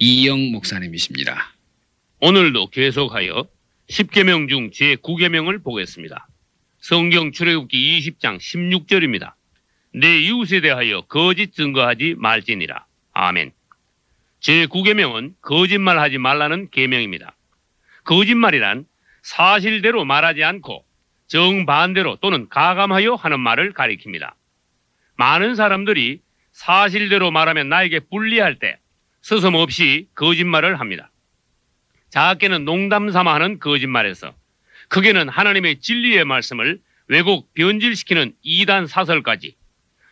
이영 목사님이십니다. 오늘도 계속하여 10계명 중 제9계명을 보겠습니다. 성경 출애굽기 20장 16절입니다. 내 이웃에 대하여 거짓 증거하지 말지니라. 아멘. 제9계명은 거짓말하지 말라는 계명입니다. 거짓말이란 사실대로 말하지 않고 정반대로 또는 가감하여 하는 말을 가리킵니다. 많은 사람들이 사실대로 말하면 나에게 불리할 때 서슴없이 거짓말을 합니다. 작게는 농담 삼아 하는 거짓말에서 크게는 하나님의 진리의 말씀을 왜곡 변질시키는 이단 사설까지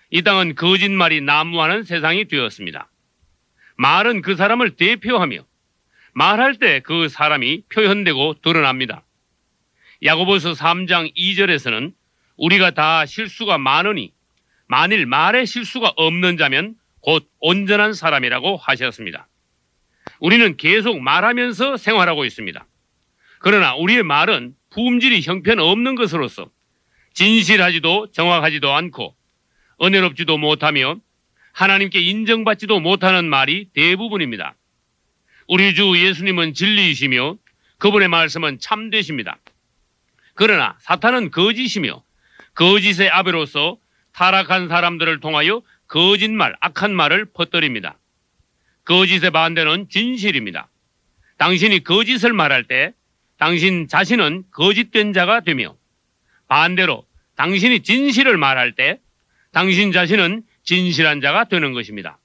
이 땅은 거짓말이 난무하는 세상이 되었습니다. 말은 그 사람을 대표하며 말할 때 그 사람이 표현되고 드러납니다. 야고보서 3장 2절에서는 우리가 다 실수가 많으니 만일 말에 실수가 없는 자면 곧 온전한 사람이라고 하셨습니다. 우리는 계속 말하면서 생활하고 있습니다. 그러나 우리의 말은 품질이 형편없는 것으로서 진실하지도 정확하지도 않고 은혜롭지도 못하며 하나님께 인정받지도 못하는 말이 대부분입니다. 우리 주 예수님은 진리이시며 그분의 말씀은 참되십니다. 그러나 사탄은 거짓이며 거짓의 아베로서 타락한 사람들을 통하여 거짓말, 악한 말을 퍼뜨립니다. 거짓의 반대는 진실입니다. 당신이 거짓을 말할 때 당신 자신은 거짓된 자가 되며 반대로 당신이 진실을 말할 때 당신 자신은 진실한 자가 되는 것입니다.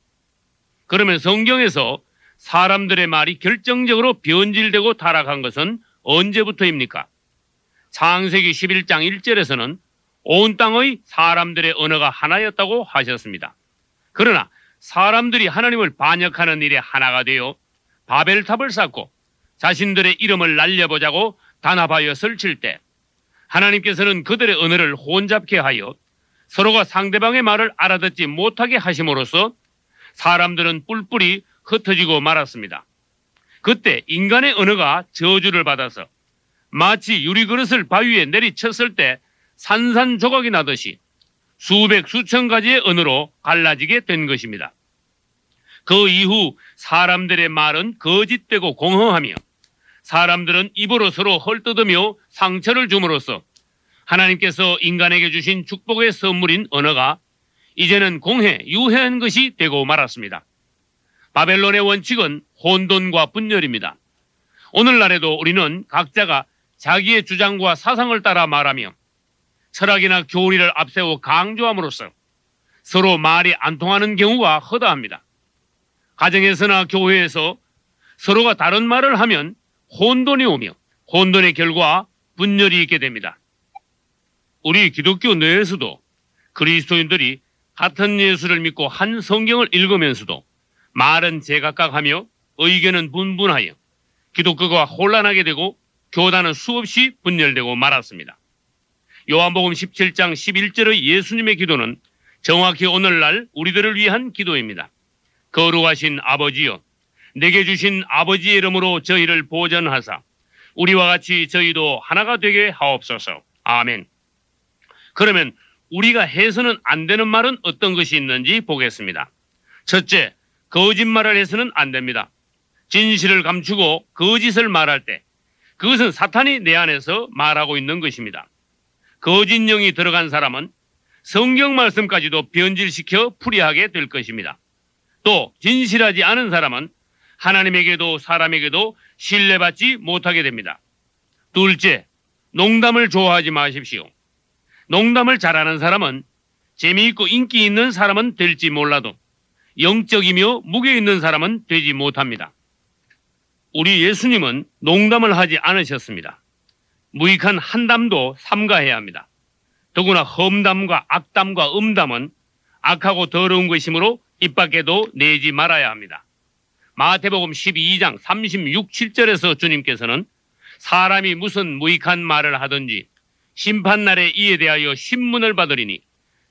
그러면 성경에서 사람들의 말이 결정적으로 변질되고 타락한 것은 언제부터입니까? 창세기 11장 1절에서는 온 땅의 사람들의 언어가 하나였다고 하셨습니다. 그러나 사람들이 하나님을 반역하는 일에 하나가 되어 바벨탑을 쌓고 자신들의 이름을 날려보자고 단합하여 설칠 때 하나님께서는 그들의 언어를 혼잡케 하여 서로가 상대방의 말을 알아듣지 못하게 하심으로써 사람들은 뿔뿔이 흩어지고 말았습니다. 그때 인간의 언어가 저주를 받아서 마치 유리그릇을 바위에 내리쳤을 때 산산조각이 나듯이 수백 수천 가지의 언어로 갈라지게 된 것입니다. 그 이후 사람들의 말은 거짓되고 공허하며 사람들은 입으로 서로 헐뜯으며 상처를 줌으로써 하나님께서 인간에게 주신 축복의 선물인 언어가 이제는 공해, 유해한 것이 되고 말았습니다. 바벨론의 원칙은 혼돈과 분열입니다. 오늘날에도 우리는 각자가 자기의 주장과 사상을 따라 말하며 철학이나 교리를 앞세워 강조함으로써 서로 말이 안 통하는 경우가 허다합니다. 가정에서나 교회에서 서로가 다른 말을 하면 혼돈이 오며 혼돈의 결과 분열이 있게 됩니다. 우리 기독교 내에서도 그리스도인들이 같은 예수를 믿고 한 성경을 읽으면서도 말은 제각각하며 의견은 분분하여 기독교가 혼란하게 되고 교단은 수없이 분열되고 말았습니다. 요한복음 17장 11절의 예수님의 기도는 정확히 오늘날 우리들을 위한 기도입니다. 거룩하신 아버지여, 내게 주신 아버지의 이름으로 저희를 보전하사 우리와 같이 저희도 하나가 되게 하옵소서. 아멘. 그러면 우리가 해서는 안 되는 말은 어떤 것이 있는지 보겠습니다. 첫째, 거짓말을 해서는 안 됩니다. 진실을 감추고 거짓을 말할 때 그것은 사탄이 내 안에서 말하고 있는 것입니다. 거짓 영이 들어간 사람은 성경 말씀까지도 변질시켜 풀이하게 될 것입니다. 또 진실하지 않은 사람은 하나님에게도 사람에게도 신뢰받지 못하게 됩니다. 둘째, 농담을 좋아하지 마십시오. 농담을 잘하는 사람은 재미있고 인기 있는 사람은 될지 몰라도 영적이며 무게 있는 사람은 되지 못합니다. 우리 예수님은 농담을 하지 않으셨습니다. 무익한 한담도 삼가해야 합니다. 더구나 험담과 악담과 음담은 악하고 더러운 것이므로 입 밖에도 내지 말아야 합니다. 마태복음 12장 36, 7절에서 주님께서는 사람이 무슨 무익한 말을 하든지 심판날에 이에 대하여 신문을 받으리니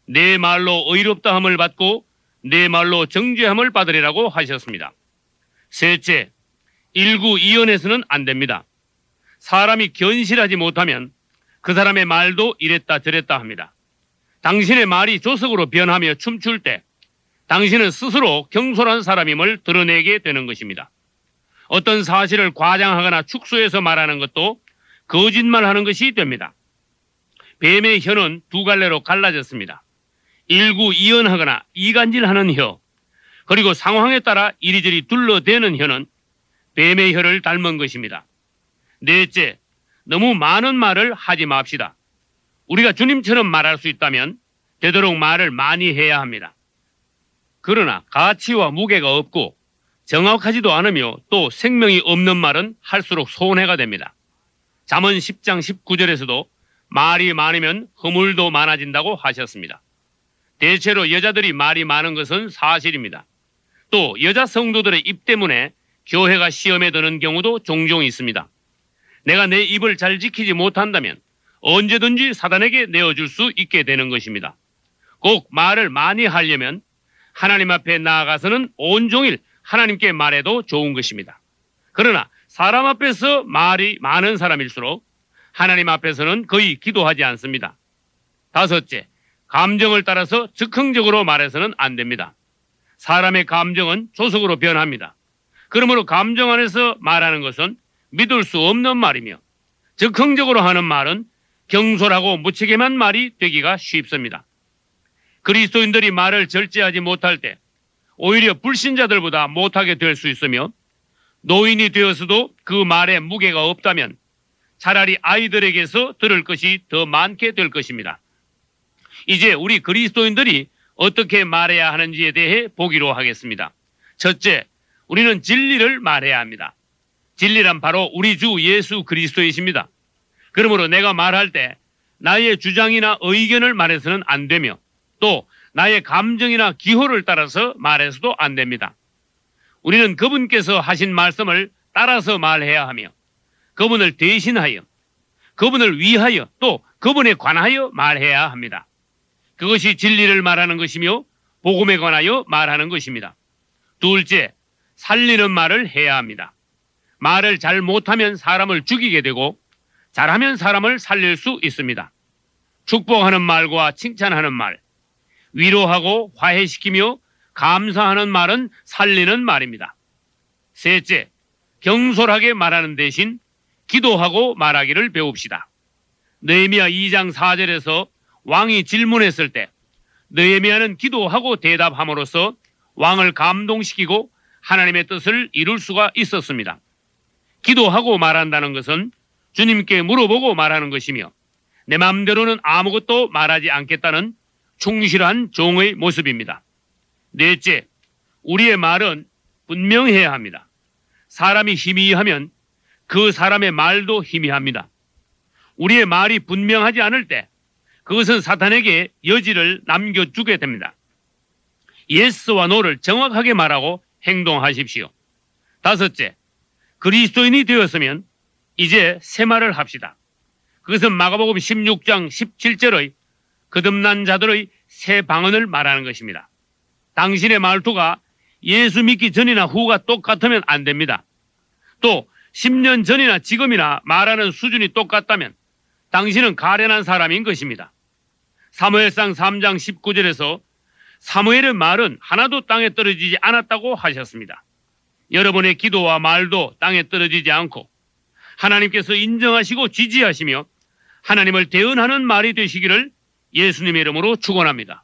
내 말로 의롭다함을 받고 내 말로 정죄함을 받으리라고 하셨습니다. 셋째, 일구이연해서는 안 됩니다. 사람이 견실하지 못하면 그 사람의 말도 이랬다 저랬다 합니다. 당신의 말이 조석으로 변하며 춤출 때 당신은 스스로 경솔한 사람임을 드러내게 되는 것입니다. 어떤 사실을 과장하거나 축소해서 말하는 것도 거짓말하는 것이 됩니다. 뱀의 혀는 두 갈래로 갈라졌습니다. 일구이연하거나 이간질하는 혀, 그리고 상황에 따라 이리저리 둘러대는 혀는 뱀의 혀를 닮은 것입니다. 넷째, 너무 많은 말을 하지 맙시다. 우리가 주님처럼 말할 수 있다면 되도록 말을 많이 해야 합니다. 그러나 가치와 무게가 없고 정확하지도 않으며 또 생명이 없는 말은 할수록 손해가 됩니다. 잠언 10장 19절에서도 말이 많으면 허물도 많아진다고 하셨습니다. 대체로 여자들이 말이 많은 것은 사실입니다. 또 여자 성도들의 입 때문에 교회가 시험에 드는 경우도 종종 있습니다. 내가 내 입을 잘 지키지 못한다면 언제든지 사단에게 내어줄 수 있게 되는 것입니다. 꼭 말을 많이 하려면 하나님 앞에 나아가서는 온종일 하나님께 말해도 좋은 것입니다. 그러나 사람 앞에서 말이 많은 사람일수록 하나님 앞에서는 거의 기도하지 않습니다. 다섯째, 감정을 따라서 즉흥적으로 말해서는 안 됩니다. 사람의 감정은 조속으로 변합니다. 그러므로 감정 안에서 말하는 것은 믿을 수 없는 말이며 즉흥적으로 하는 말은 경솔하고 무책임한 말이 되기가 쉽습니다. 그리스도인들이 말을 절제하지 못할 때 오히려 불신자들보다 못하게 될 수 있으며 노인이 되어서도 그 말에 무게가 없다면 차라리 아이들에게서 들을 것이 더 많게 될 것입니다. 이제 우리 그리스도인들이 어떻게 말해야 하는지에 대해 보기로 하겠습니다. 첫째, 우리는 진리를 말해야 합니다. 진리란 바로 우리 주 예수 그리스도이십니다. 그러므로 내가 말할 때 나의 주장이나 의견을 말해서는 안 되며 또 나의 감정이나 기호를 따라서 말해서도 안 됩니다. 우리는 그분께서 하신 말씀을 따라서 말해야 하며 그분을 대신하여, 그분을 위하여 또 그분에 관하여 말해야 합니다. 그것이 진리를 말하는 것이며 복음에 관하여 말하는 것입니다. 둘째, 살리는 말을 해야 합니다. 말을 잘 못하면 사람을 죽이게 되고 잘하면 사람을 살릴 수 있습니다. 축복하는 말과 칭찬하는 말, 위로하고 화해시키며 감사하는 말은 살리는 말입니다. 셋째, 경솔하게 말하는 대신 기도하고 말하기를 배웁시다. 느헤미야 2장 4절에서 왕이 질문했을 때 느헤미야는 기도하고 대답함으로써 왕을 감동시키고 하나님의 뜻을 이룰 수가 있었습니다. 기도하고 말한다는 것은 주님께 물어보고 말하는 것이며 내 마음대로는 아무것도 말하지 않겠다는 충실한 종의 모습입니다. 넷째, 우리의 말은 분명해야 합니다. 사람이 희미하면 그 사람의 말도 희미합니다. 우리의 말이 분명하지 않을 때 그것은 사탄에게 여지를 남겨주게 됩니다. 예스와 노를 정확하게 말하고 행동하십시오. 다섯째, 그리스도인이 되었으면 이제 새 말을 합시다. 그것은 마가복음 16장 17절의 거듭난 자들의 새 방언을 말하는 것입니다. 당신의 말투가 예수 믿기 전이나 후가 똑같으면 안 됩니다. 또 10년 전이나 지금이나 말하는 수준이 똑같다면 당신은 가련한 사람인 것입니다. 사무엘상 3장 19절에서 사무엘의 말은 하나도 땅에 떨어지지 않았다고 하셨습니다. 여러분의 기도와 말도 땅에 떨어지지 않고 하나님께서 인정하시고 지지하시며 하나님을 대언하는 말이 되시기를 예수님의 이름으로 축원합니다.